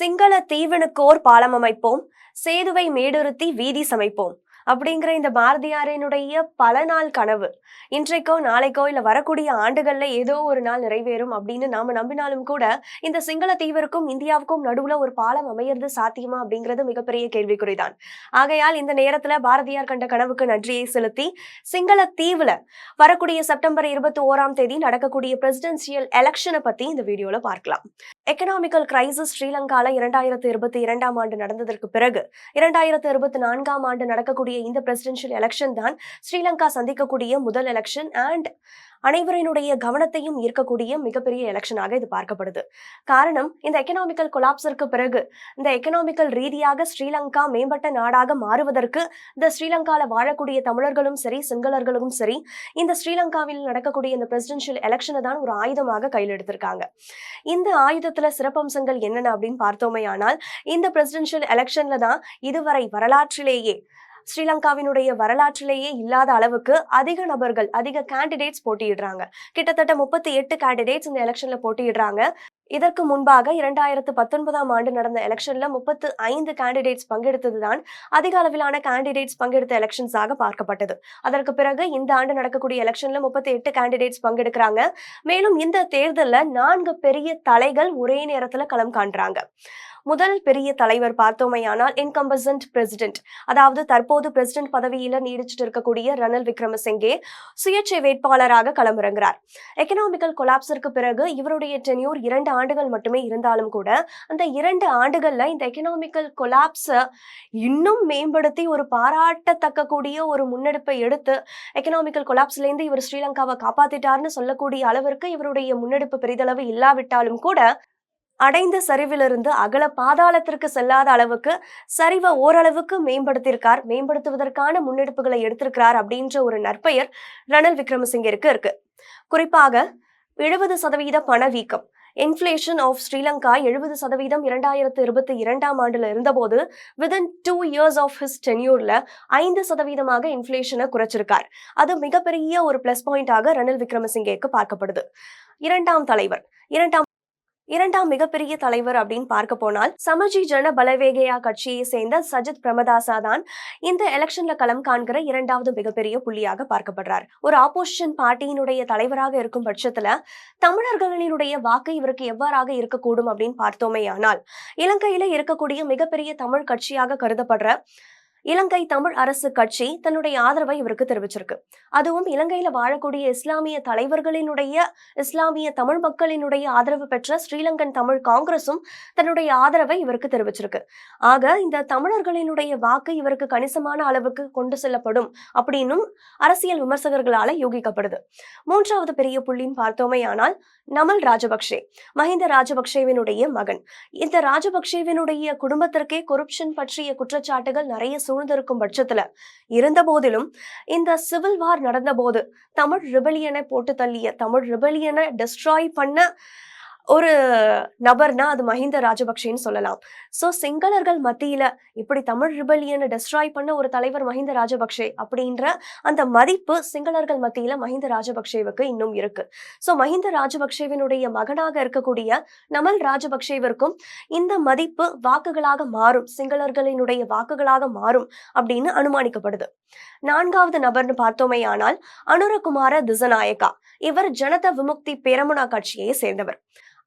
சிங்கள தீவனுக்கோர் பாலம் அமைப்போம், சேதுவை மேடுறுத்தி வீதி சமைப்போம் அப்படிங்கிற இந்த பாரதியாரினுடைய பல நாள் கனவு இன்றைக்கோ நாளைக்கோ இல்ல வரக்கூடிய ஆண்டுகள்ல ஏதோ ஒரு நாள் நிறைவேறும் அப்படின்னு நாம நம்பினாலும் கூட இந்த சிங்கள தீவிற்கும் இந்தியாவுக்கும் நடுவுல ஒரு பாலம் அமையிறது சாத்தியமா அப்படிங்கிறது மிகப்பெரிய கேள்விக்குறிதான். ஆகையால் இந்த நேரத்துல பாரதியார் கண்ட கனவுக்கு நன்றியை செலுத்தி சிங்கள தீவுல வரக்கூடிய செப்டம்பர் 21 நடக்கக்கூடிய பிரசிடென்சியல் எலெக்ஷனை பத்தி இந்த வீடியோல பார்க்கலாம். எக்கனாமிக்கல் கிரைசிஸ் ஸ்ரீலங்கால 2022 ஆண்டு நடந்ததற்கு பிறகு 2024 ஆண்டு நடக்கக்கூடிய இந்த பிரசிடென்ஷியல் எலெக்ஷன் தான் ஸ்ரீலங்கா சந்திக்கக்கூடிய முதல் எலெக்ஷன் அண்ட் அனைவரினுடைய கவனத்தையும் ஈர்க்கக்கூடிய மிகப்பெரிய எலெக்ஷனாக இது பார்க்கப்படுது. காரணம், இந்த எக்கனாமிக்கல் கொலாப்ஸிற்கு பிறகு இந்த எக்கனாமிக்கல் ரீதியாக ஸ்ரீலங்கா மேம்பட்ட நாடாக மாறுவதற்கு இந்த ஸ்ரீலங்கால வாழக்கூடிய தமிழர்களும் சரி சிங்களர்களும் சரி இந்த ஸ்ரீலங்காவில் நடக்கக்கூடிய இந்த பிரசிடென்ஷியல் எலெக்ஷனை தான் ஒரு ஆயுதமாக கையில் எடுத்திருக்காங்க. இந்த ஆயுதத்துல சிறப்பம்சங்கள் என்னென்ன அப்படின்னு பார்த்தோமே ஆனால் இந்த பிரசிடென்ஷியல் எலெக்ஷன்ல தான் இதுவரை வரலாற்றிலேயே ஸ்ரீலங்காவினுடைய வரலாற்றிலேயே இல்லாத அளவுக்கு அதிக நபர்கள் அதிக கேண்டிடேட்ஸ் போட்டியிடுறாங்க. கிட்டத்தட்ட 38 கேண்டிடேட்ஸ் இந்த எலெக்ஷன்ல போட்டியிடுறாங்க. இதற்கு முன்பாக 2019 ஆண்டு நடந்த எலெக்ஷன்ல 35 கேண்டிடேட்ஸ் பங்கெடுத்ததுதான் அதிக அளவிலான கேண்டிடேட்ஸ் பங்கெடுத்த எலெக்ஷன்ஸாக பார்க்கப்பட்டது. அதற்கு பிறகு இந்த ஆண்டு நடக்கக்கூடிய எலெக்ஷன்ல 38 கேண்டிடேட்ஸ் பங்கெடுக்கிறாங்க. மேலும் இந்த தேர்தல்ல 4 பெரிய தலைகள் ஒரே நேரத்துல களம் காண்றாங்க. முதல் பெரிய தலைவர் பார்த்தோமையானால் இன்கம்பசன்ட் பிரசிடென்ட், அதாவது தற்போது பிரசிடென்ட் பதவியில நீடிச்சிட்டு இருக்கக்கூடிய ரணில் விக்ரமசிங்கே சுயேட்சை வேட்பாளராக களமிறங்குறார். எக்கனாமிக்கல் கொலாப்ஸிற்கு பிறகு இவருடைய டென்யூர் 2 ஆண்டுகள் மட்டுமே இருந்தாலும் கூட அந்த 2 ஆண்டுகள்ல இந்த எக்கனாமிக்கல் கொலாப்ஸ இன்னும் மேம்படுத்தி ஒரு பாராட்டத்தக்க கூடிய ஒரு முன்னெடுப்பை எடுத்து எக்கனாமிக்கல் கொலாப்ஸ்ல இருந்து இவர் ஸ்ரீலங்காவை காப்பாத்திட்டார்னு சொல்லக்கூடிய அளவிற்கு இவருடைய முன்னெடுப்பு பெரிதளவு இல்லாவிட்டாலும் கூட அடைந்த சரிவிலிருந்து அகல பாதாளத்திற்கு செல்லாத அளவுக்கு சரிவை ஓரளவுக்கு மேம்படுத்துவதற்கான முன்னெடுப்புகளை எடுத்திருக்கிறார் அப்படின்ற ஒரு நற்பெயர் ரணில் விக்ரமசிங்கருக்கு இருக்கு. குறிப்பாக 70% பணவீக்கம், இன்ஃபிளேஷன் ஆஃப் ஸ்ரீலங்கா 70% 2022 ஆண்டுல இருந்தபோது வித்தின் 2 years ஆஃப் ஹிஸ் டென்யூர்ல 5% இன்ஃபிளேஷனை குறைச்சிருக்கார். அது மிகப்பெரிய ஒரு பிளஸ் பாயிண்டாக ரணில் விக்ரமசிங்கேக்கு பார்க்கப்படுது. இரண்டாம் மிகப்பெரிய தலைவர் அப்படின்னு பார்க்க போனால் சமஜி ஜன பலவேகையா கட்சியை சேர்ந்த சஜித் பிரேமதாசா தான் இந்த எலெக்ஷன்ல களம் காண்கிற 2வது மிகப்பெரிய புள்ளியாக பார்க்கப்படுறார். ஒரு ஆப்போசிஷன் பார்ட்டியினுடைய தலைவராக இருக்கும் பட்சத்துல தமிழர்களினுடைய வாக்கு இவருக்கு எவ்வாறாக இருக்கக்கூடும் அப்படின்னு பார்த்தோமே ஆனால் இலங்கையில இருக்கக்கூடிய மிகப்பெரிய தமிழ் கட்சியாக கருதப்படுற இலங்கை தமிழ் அரசு கட்சி தன்னுடைய ஆதரவை இவருக்கு தெரிவிச்சிருக்கு. அதுவும் இலங்கையில வாழக்கூடிய இஸ்லாமிய தலைவர்களினுடைய இஸ்லாமிய தமிழ் மக்களினுடைய ஆதரவு பெற்ற ஸ்ரீலங்கன் தமிழ் காங்கிரசும் தன்னுடைய ஆதரவை இவருக்கு தெரிவிச்சிருக்கு. ஆக இந்த தமிழர்களினுடைய வாக்கு இவருக்கு கணிசமான அளவுக்கு கொண்டு செல்லப்படும் அப்படின்னும் அரசியல் விமர்சகர்களால யூகிக்கப்படுது. 3வது பெரிய புள்ளின்னு பார்த்தோமே ஆனால் நமல் ராஜபக்ஷே, மஹிந்த ராஜபக்ஷேவினுடைய மகன். இந்த ராஜபக்ஷேவினுடைய குடும்பத்திற்கே கொரப்ஷன் பற்றிய குற்றச்சாட்டுகள் நிறைய சூழ்ந்திருக்கும் பட்சத்துல இருந்த போதிலும் இந்த சிவில் வார் நடந்த போது தமிழ் ரிபெலியனை போட்டு தள்ளிய, தமிழ் ரிபெலியனை டிஸ்ட்ராய் பண்ண ஒரு நபர்னா அது மஹிந்த ராஜபக்ஷேன்னு சொல்லலாம். சோ சிங்களர்கள் மத்தியில இப்படி தமிழ் ரிபெலியனை டிஸ்ட்ராய் பண்ண ஒரு தலைவர் மஹிந்த ராஜபக்ஷே அப்படின்ற அந்த மதிப்பு சிங்களர்கள் மத்தியில மஹிந்த ராஜபக்ஷேவுக்கு இன்னும் இருக்கு. சோ மஹிந்த ராஜபக்ஷேவினுடைய மகனாக இருக்கக்கூடிய நமல் ராஜபக்ஷேவிற்கும் இந்த மதிப்பு வாக்குகளாக மாறும், சிங்களர்களினுடைய வாக்குகளாக மாறும் அப்படின்னு அனுமானிக்கப்படுது. 4வது நபர்னு பார்த்தோமே ஆனால் அனுரகுமார திசநாயக்கா. இவர் ஜனதா விமுக்தி பெரமுனா கட்சியை சேர்ந்தவர்.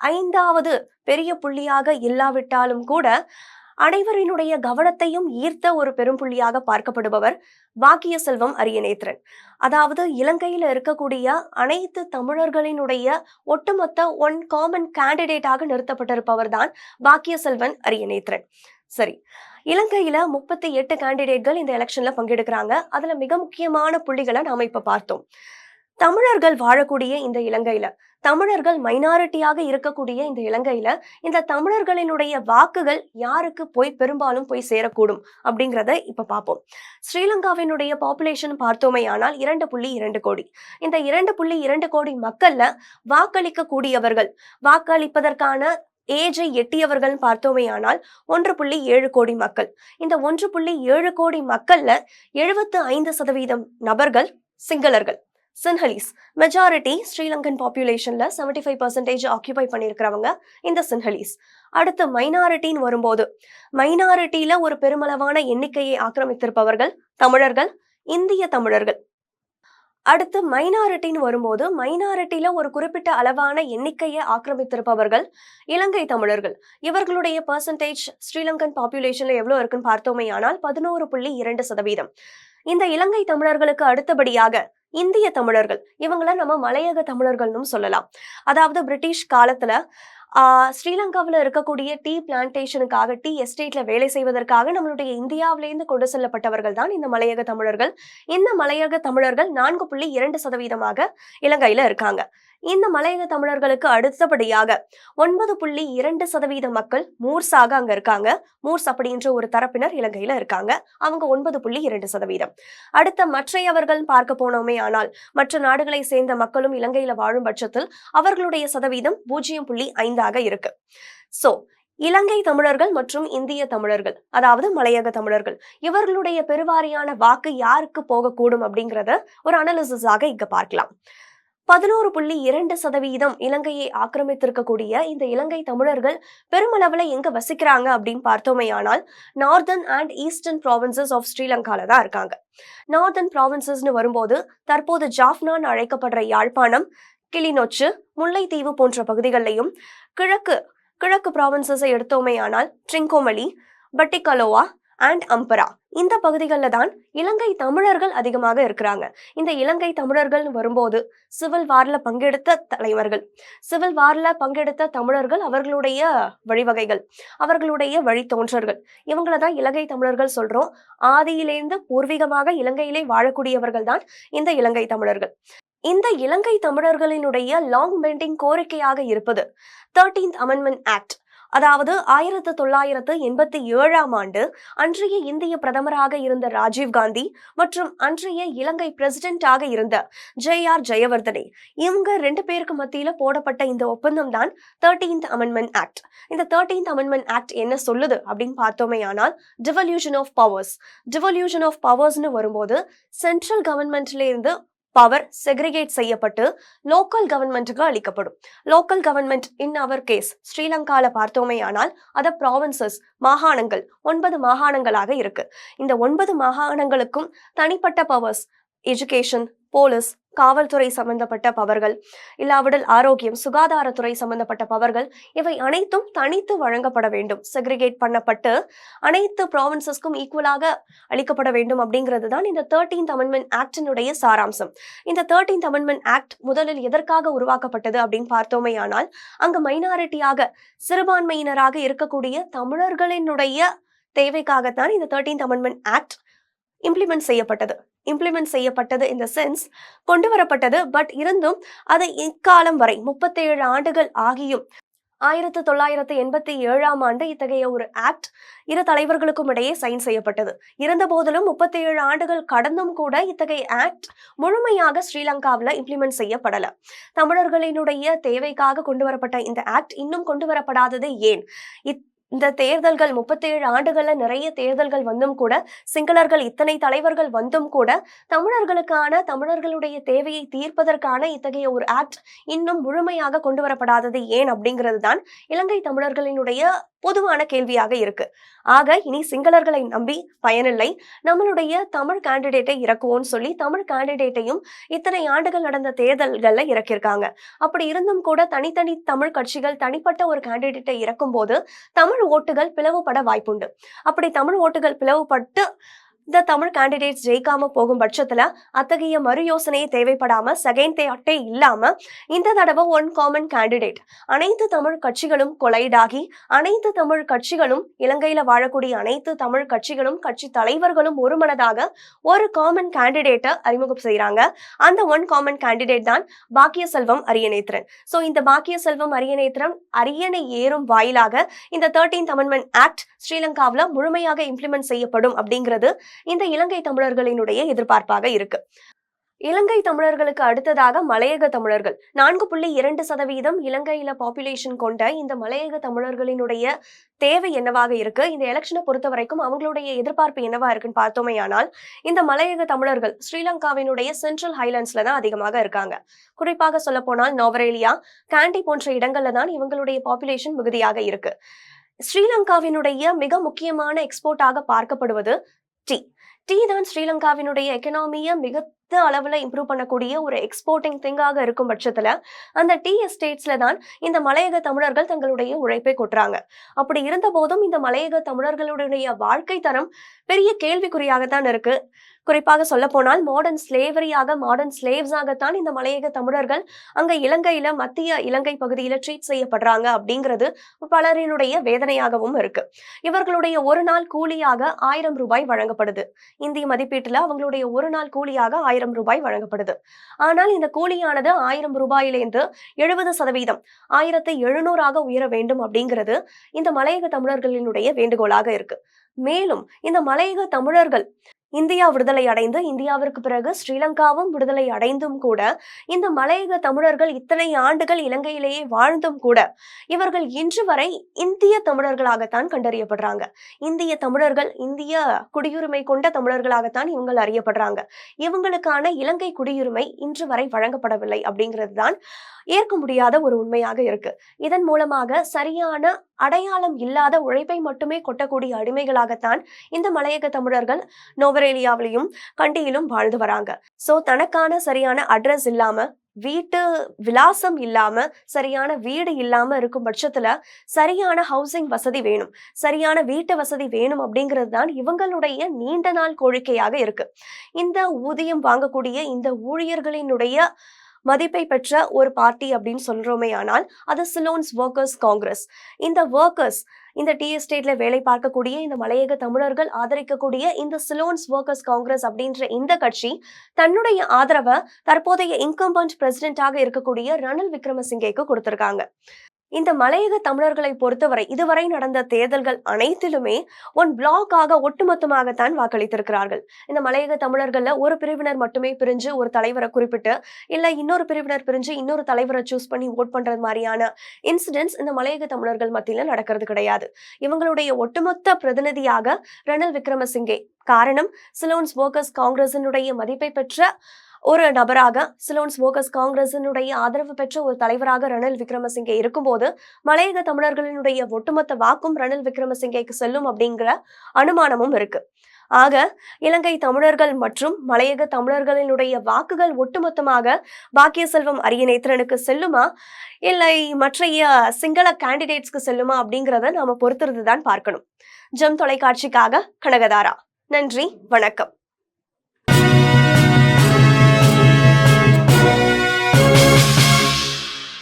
5வது பெரிய புள்ளியாக இல்லாவிட்டாலும் கூட அனைவரினுடைய கவனத்தையும் ஈர்த்த ஒரு பெரும் புள்ளியாக பார்க்கப்படுபவர் பாக்கிய செல்வம் அரியநேத்திரன். அதாவது இலங்கையில இருக்கக்கூடிய அனைத்து தமிழர்களினுடைய ஒட்டுமொத்த ஒன் காமன் கேண்டிடேட்டாக நிறுத்தப்பட்டிருப்பவர் தான் பாக்கிய செல்வன் அரியநேத்திரன். சரி, இலங்கையில 38 கேண்டிடேட்கள் இந்த எலெக்ஷன்ல பங்கெடுக்கிறாங்க. அதுல மிக முக்கியமான புள்ளிகளை நாம இப்ப பார்த்தோம். தமிழர்கள் வாழக்கூடிய இந்த இலங்கையில, தமிழர்கள் மைனாரிட்டியாக இருக்கக்கூடிய இந்த இலங்கையில இந்த தமிழர்களினுடைய வாக்குகள் யாருக்கு பெரும்பாலும் போய் சேரக்கூடும் அப்படிங்கிறத இப்ப பார்ப்போம். ஸ்ரீலங்காவினுடைய பாப்புலேஷன் பார்த்தோமே ஆனால் 2.2 கோடி. இந்த 2.2 கோடி மக்கள்ல வாக்களிக்க கூடியவர்கள், வாக்களிப்பதற்கான ஏஜை எட்டியவர்கள் பார்த்தோமே ஆனால் 1.7 கோடி மக்கள். இந்த 1.7 கோடி மக்கள்ல 75% நபர்கள் சிங்களர்கள். சின்ஹலிஸ் மெஜாரிட்டி ஸ்ரீலங்கன் பாப்புலேஷன்ல 75% ஆக்கியூபை பண்ணியிருக்கிறவங்க இந்த சின்ஹலிஸ். அடுத்து மைனாரிட்டின்னு வரும்போது மைனாரிட்டியில ஒரு பெருமளவான எண்ணிக்கையை ஆக்கிரமித்திருப்பவர்கள் தமிழர்கள், இந்திய தமிழர்கள். அடுத்து மைனாரிட்டின்னு வரும்போது மைனாரிட்டியில ஒரு குறிப்பிட்ட அளவான எண்ணிக்கையை ஆக்கிரமித்திருப்பவர்கள் இலங்கை தமிழர்கள். இவர்களுடைய பெர்சன்டேஜ் ஸ்ரீலங்கன் பாப்புலேஷன்ல எவ்வளவு இருக்குன்னு பார்த்தோமே ஆனால் 11.2%. இந்த இலங்கை தமிழர்களுக்கு அடுத்தபடியாக இந்திய தமிழர்கள், இவங்கள நம்ம மலையக தமிழர்கள்னு சொல்லலாம். அதாவது பிரிட்டிஷ் காலத்துல ஸ்ரீலங்காவில் இருக்கக்கூடிய டீ பிளான்டேஷனுக்காக, டீ எஸ்டேட்ல வேலை செய்வதற்காக நம்மளுடைய இந்தியாவிலேருந்து கொண்டு செல்லப்பட்டவர்கள் தான் இந்த மலையக தமிழர்கள். இந்த மலையக தமிழர்கள் 4.2% இலங்கையில இருக்காங்க. இந்த மலையக தமிழர்களுக்கு அடுத்தபடியாக 9.2% மக்கள் மூர்ஸாக அங்க இருக்காங்க. மூர்ஸ் அப்படின்ற ஒரு தரப்பினர் இலங்கையில இருக்காங்க. அவங்க 9.2%. அடுத்த மற்றையவர்கள் பார்க்க போனோமே ஆனால் மற்ற நாடுகளை சேர்ந்த மக்களும் இலங்கையில வாழும் பட்சத்தில் அவர்களுடைய சதவீதம் 0.5 இருக்கு. சோ இலங்கை தமிழர்கள் மற்றும் இந்திய தமிழர்கள், அதாவது மலையக தமிழர்கள், இவர்களுடைய பெருவாரியான வாக்கு யாருக்கு போகக்கூடும் அப்படிங்கறத ஒரு அனாலிசிஸாக இங்க பார்க்கலாம். 11.2% இலங்கையை ஆக்கிரமித்திருக்கக்கூடிய இந்த இலங்கை தமிழர்கள் பெருமளவுல எங்க வசிக்கிறாங்க அப்படின்னு பார்த்தோமே ஆனால் northern and eastern provinces of ஸ்ரீலங்கால தான் இருக்காங்க. நார்தர்ன் ப்ராவின்சஸ்னு வரும்போது தற்போது ஜாஃப்னான்னு அழைக்கப்படுற யாழ்ப்பாணம், கிளிநொச்சு, முல்லைத்தீவு போன்ற பகுதிகளிலையும், கிழக்கு ப்ராவின்சஸை எடுத்தோமே ஆனால் ட்ரிங்கோமலி, பட்டிகலோவா அண்ட் அம்பரா, இந்த பகுதிகளில் தான் இலங்கை தமிழர்கள் அதிகமாக இருக்கிறாங்க. இந்த இலங்கை தமிழர்கள் வரும்போது சிவில் வார்ல பங்கெடுத்த தலைவர்கள், சிவில் வார்ல பங்கெடுத்த தமிழர்கள், அவர்களுடைய வழிவகைகள், அவர்களுடைய வழித்தோன்றர்கள், இவங்களை தான் இலங்கை தமிழர்கள் சொல்றோம். ஆதியிலேந்து பூர்வீகமாக இலங்கையிலே வாழக்கூடியவர்கள் தான் இந்த இலங்கை தமிழர்கள். இந்த இலங்கை தமிழர்களினுடைய லாங் பெண்டிங் கோரிக்கையாக இருப்பது 13th Amendment ஆக்ட். அதாவது 1987 அன்றைய இந்திய பிரதமராக இருந்த ராஜீவ்காந்தி மற்றும் அன்றைய இலங்கை பிரசிடென்டாக இருந்த JR ஜெயவர்தனே, இவங்க 2 பேருக்கு மத்தியில போடப்பட்ட இந்த ஒப்பந்தம் தான் 13th Amendment ஆக்ட். இந்த 13th Amendment ஆக்ட் என்ன சொல்லுது அப்படின்னு பார்த்தோமே ஆனால் டிவல்யூஷன் ஆஃப் பவர்ஸ்னு வரும்போது சென்ட்ரல் கவர்மெண்ட்ல இருந்து பவர் செக்ரிகேட் செய்யப்பட்டு லோக்கல் கவர்மெண்ட்டுக்கு அளிக்கப்படும். Local government in our case ஸ்ரீலங்கால பார்த்தோமே ஆனால் அத ப்ராவின்சஸ், மாகாணங்கள், 9 மாகாணங்களாக இருக்கு. இந்த 9 மாகாணங்களுக்கும் தனிப்பட்ட பவர்ஸ், எஜுகேஷன், போலீஸ், காவல்துறை சம்பந்தப்பட்ட பவர்கள், இல்லாவிடில் ஆரோக்கியம், சுகாதாரத்துறை சம்பந்தப்பட்ட பவர்கள், இவை அனைத்தும் தனித்து வழங்கப்பட வேண்டும். செக்ரிகேட் பண்ணப்பட்டு அனைத்து ப்ராவின்சஸ்க்கும் ஈக்குவலாக அளிக்கப்பட வேண்டும் அப்படிங்கிறது தான் இந்த 13th Amendment ஆக்டினுடைய சாராம்சம். இந்த 13th Amendment ஆக்ட் முதலில் எதற்காக உருவாக்கப்பட்டது அப்படின்னு பார்த்தோமே ஆனால் அங்க மைனாரிட்டியாக, சிறுபான்மையினராக இருக்கக்கூடிய தமிழர்களினுடைய தேவைக்காகத்தான் இந்த 13th Amendment ஆக்ட் இம்ப்ளிமெண்ட் செய்யப்பட்டது இந்த சென்ஸ் கொண்டு வரப்பட்டது. பட் இருந்தும் அது இக்காலம் வரை 37 ஆண்டுகள் ஆகியும் 1987 இத்தகைய ஒரு ஆக்ட் இரு தலைவர்களுக்கும் இடையே சைன் செய்யப்பட்டது. இருந்த போதிலும் 37 ஆண்டுகள் கடந்தும் கூட இத்தகைய ஆக்ட் முழுமையாக ஸ்ரீலங்காவில் இம்ப்ளிமெண்ட் செய்யப்படல. தமிழர்களினுடைய தேவைக்காக கொண்டு வரப்பட்ட இந்த ஆக்ட் இன்னும் கொண்டு வரப்படாதது ஏன்? இந்த தேர்தல்கள் 37 ஆண்டுகள்ல நிறைய தேர்தல்கள் வந்தும் கூட, சிங்களர்கள் இத்தனை தலைவர்கள் வந்தும் கூட தமிழர்களுடைய தேவையை தீர்ப்பதற்கான இத்தகைய ஒரு ஆக்ட் இன்னும் முழுமையாக கொண்டு வரப்படாதது ஏன் அப்படிங்கிறது தான் இலங்கை தமிழர்களினுடைய பொதுவான கேள்வியாக இருக்கு. ஆக இனி சிங்களர்களை நம்பி பயனில்லை, நம்மளுடைய தமிழ் கேண்டிடேட்டை இறக்குவோம்னு சொல்லி தமிழ் கேண்டிடேட்டையும் இத்தனை ஆண்டுகள் நடந்த தேர்தல்கள்ல இறக்கியிருக்காங்க. அப்படி இருந்தும் கூட தனித்தனி தமிழ் கட்சிகள் தனிப்பட்ட ஒரு கேண்டிடேட்டை இறக்கும் போது தமிழ் ஓட்டுகள் பிளவுபட வாய்ப்புண்டு. அப்படி தமிழ் ஓட்டுகள் பிளவுபட்டு இந்த தமிழ் கேண்டிடேட்ஸ் ஜெயிக்காம போகும் பட்சத்துல அத்தகைய மறு யோசனையே தேவைப்படாம செகண்ட் தேட்டே இல்லாம இந்த தடவை ஒன் காமன் கேண்டிடேட், அனைத்து தமிழ் கட்சிகளும் கொலைடாகி, அனைத்து தமிழ் கட்சிகளும், இலங்கையில வாழக்கூடிய அனைத்து தமிழ் கட்சிகளும், கட்சி தலைவர்களும் ஒருமனதாக ஒரு காமன் கேண்டிடேட்டை அறிமுகம் செய்யறாங்க. அந்த ஒன் காமன் கேண்டிடேட் தான் பாக்கியசெல்வம் அரியநேத்திரன். சோ இந்த பாக்கியசெல்வம் அரியநேத்திரன் அரியணை ஏறும் வாயிலாக இந்த 13th Amendment ஆக்ட் ஸ்ரீலங்காவில் முழுமையாக இம்ப்ளிமெண்ட் செய்யப்படும் அப்படிங்கிறது இந்த இலங்கை தமிழர்களினுடைய எதிர்பார்ப்பாக இருக்கு. இலங்கை தமிழர்களுக்கு அடுத்ததாக மலையக தமிழர்கள் 4.2% இலங்கையில பாப்புலேஷன் கொண்ட இந்த மலையக தமிழர்களினுடைய தேவை என்னவாக இருக்கு, இந்த எலெக்ஷனை பொறுத்த வரைக்கும் அவங்களுடைய எதிர்பார்ப்பு என்னவா இருக்குன்னு பார்த்தோமேயானால், இந்த மலையக தமிழர்கள் ஸ்ரீலங்காவினுடைய சென்ட்ரல் ஹைலண்ட்ஸ்ல தான் அதிகமாக இருக்காங்க. குறிப்பாக சொல்ல போனால் நோவரேலியா, காண்டி போன்ற இடங்கள்ல தான் இவங்களுடைய பாப்புலேஷன் மிகுதியாக இருக்கு. ஸ்ரீலங்காவினுடைய மிக முக்கியமான எக்ஸ்போர்ட்டாக பார்க்கப்படுவது டீ. டீ தான் ஸ்ரீலங்காவினுடைய எக்கனாமியை மிக அளவுல இம்ப்ரூவ் பண்ணக்கூடிய ஒரு எக்ஸ்போர்ட்டிங் திங்காக இருக்கும் பட்சத்துல அந்த டீ எஸ்டேட்ஸ்ல தான் இந்த மலையக தமிழர்கள் தங்களுடைய உழைப்பை கொட்டுறாங்க. அப்படி இருந்த போதும் இந்த மலையக தமிழர்களுடைய வாழ்க்கை தரம் பெரிய கேள்விக்குறியாகத்தான் இருக்கு. குறிப்பாக சொல்ல போனால் மாடர்ன் ஸ்லேவ்ஸாகத்தான் இந்த மலையக தமிழர்கள் அங்க இலங்கையில மத்திய இலங்கை பகுதியில ட்ரீட் செய்யப்படுறாங்க அப்படிங்கிறது பலரினுடைய வேதனையாகவும் இருக்கு. இவர்களுடைய ஒரு நாள் கூலியாக 1000 ரூபாய் வழங்கப்படுது. இந்திய மதிப்பீட்டுல அவங்களுடைய ஒரு நாள் கூலியாக 1000 ரூபாய் வழங்கப்படுது. ஆனால் இந்த கூலியானது 1000 ரூபாயிலிருந்து 70% 1700 உயர வேண்டும் அப்படிங்கிறது இந்த மலையக தமிழர்களினுடைய வேண்டுகோளாக இருக்கு. மேலும் இந்த மலையக தமிழர்கள் இந்தியா விடுதலை அடைந்து இந்தியாவிற்கு பிறகு ஸ்ரீலங்காவும் விடுதலை அடைந்தும் கூட இந்த மலையக தமிழர்கள் இத்தனை ஆண்டுகள் இலங்கையிலேயே வாழ்ந்தும் கூட இவர்கள் இன்று வரை இந்திய தமிழர்களாகத்தான் கண்டறியப்படுறாங்க. இந்திய தமிழர்கள், இந்திய குடியுரிமை கொண்ட தமிழர்களாகத்தான் இவங்கள் அறியப்படுறாங்க. இவங்களுக்கான இலங்கை குடியுரிமை இன்று வரை வழங்கப்படவில்லை அப்படிங்கிறது தான் ஏற்க முடியாத ஒரு உண்மையாக இருக்கு. இதன் மூலமாக சரியான அடையாளம் இல்லாத உழைப்பை மட்டுமே கொட்டக்கூடிய அடிமைகளாகத்தான் இந்த மலையக தமிழர்கள் நோவரேலியாவிலையும் கண்டியிலும் வாழ்ந்து வராங்க. சோ தனக்கான சரியான அட்ரஸ் இல்லாம, வீட்டு விலாசம் இல்லாம, சரியான வீடு இல்லாம இருக்கும் பட்சத்துல சரியான ஹவுசிங் வசதி வேணும், சரியான வீட்டு வசதி வேணும் அப்படிங்கிறது தான் இவங்களுடைய நீண்ட நாள் கோரிக்கையாக இருக்கு. இந்த ஊதியம் வாங்கக்கூடிய இந்த ஊழியர்களினுடைய மதிப்பை பெற்ற ஒரு பார்ட்டி அப்படின்னு சொல்றோமே ஆனால் அது சிலோன்ஸ் ஒர்க்கர்ஸ் காங்கிரஸ். இந்த ஒர்க்கர்ஸ், இந்த டீ எஸ்டேட்ல வேலை பார்க்கக்கூடிய இந்த மலையக தமிழர்கள் ஆதரிக்கக்கூடிய இந்த சிலோன்ஸ் ஒர்க்கர்ஸ் காங்கிரஸ் அப்படின்ற இந்த கட்சி தன்னுடைய ஆதரவை தற்போதைய இன்கம்பன்ட் பிரசிடென்டாக இருக்கக்கூடிய ரணில் விக்ரமசிங்கேக்கு கொடுத்திருக்காங்க. இந்த மலையக தமிழர்களை பொறுத்தவரை இதுவரை நடந்த தேர்தல்கள் அனைத்திலுமே ஒன் பிளாக்காக ஒட்டுமொத்தமாகத்தான் வாக்களித்திருக்கிறார்கள். இந்த மலையக தமிழர்கள்ல ஒரு பிரிவினர் மட்டுமே பிரிஞ்சு ஒரு தலைவரை குறிப்பிட்டு, இல்ல இன்னொரு பிரிவினர் பிரிஞ்சு இன்னொரு தலைவரை சூஸ் பண்ணி ஓட் பண்றது மாதிரியான இன்சிடென்ட்ஸ் இந்த மலையக தமிழர்கள் மத்தியில நடக்கிறது கிடையாது. இவங்களுடைய ஒட்டுமொத்த பிரதிநிதியாக ரணில் விக்ரமசிங்கே. காரணம், சிலோன்ஸ் ஒர்க்கர்ஸ் காங்கிரசினுடைய மதிப்பை பெற்ற ஒரு நபராக, சிலோன்ஸ் ஒர்க்கர்ஸ் காங்கிரசினுடைய ஆதரவு பெற்ற ஒரு தலைவராக ரணில் விக்ரமசிங்கே இருக்கும்போது மலையக தமிழர்களினுடைய ஒட்டுமொத்த வாக்கும் ரணில் விக்ரமசிங்கேக்கு செல்லும் அப்படிங்கிற அனுமானமும் இருக்கு. ஆக இலங்கை தமிழர்கள் மற்றும் மலையக தமிழர்களினுடைய வாக்குகள் ஒட்டுமொத்தமாக பாக்கிய செல்வம் அரியநேத்திரனுக்கு செல்லுமா, இல்லை மற்றைய சிங்கள கேண்டிடேட்ஸ்க்கு செல்லுமா அப்படிங்கிறத நாம பொறுத்திருந்துதான் பார்க்கணும். ஜெம் தொலைக்காட்சிக்காக கனகதாரா. நன்றி, வணக்கம்.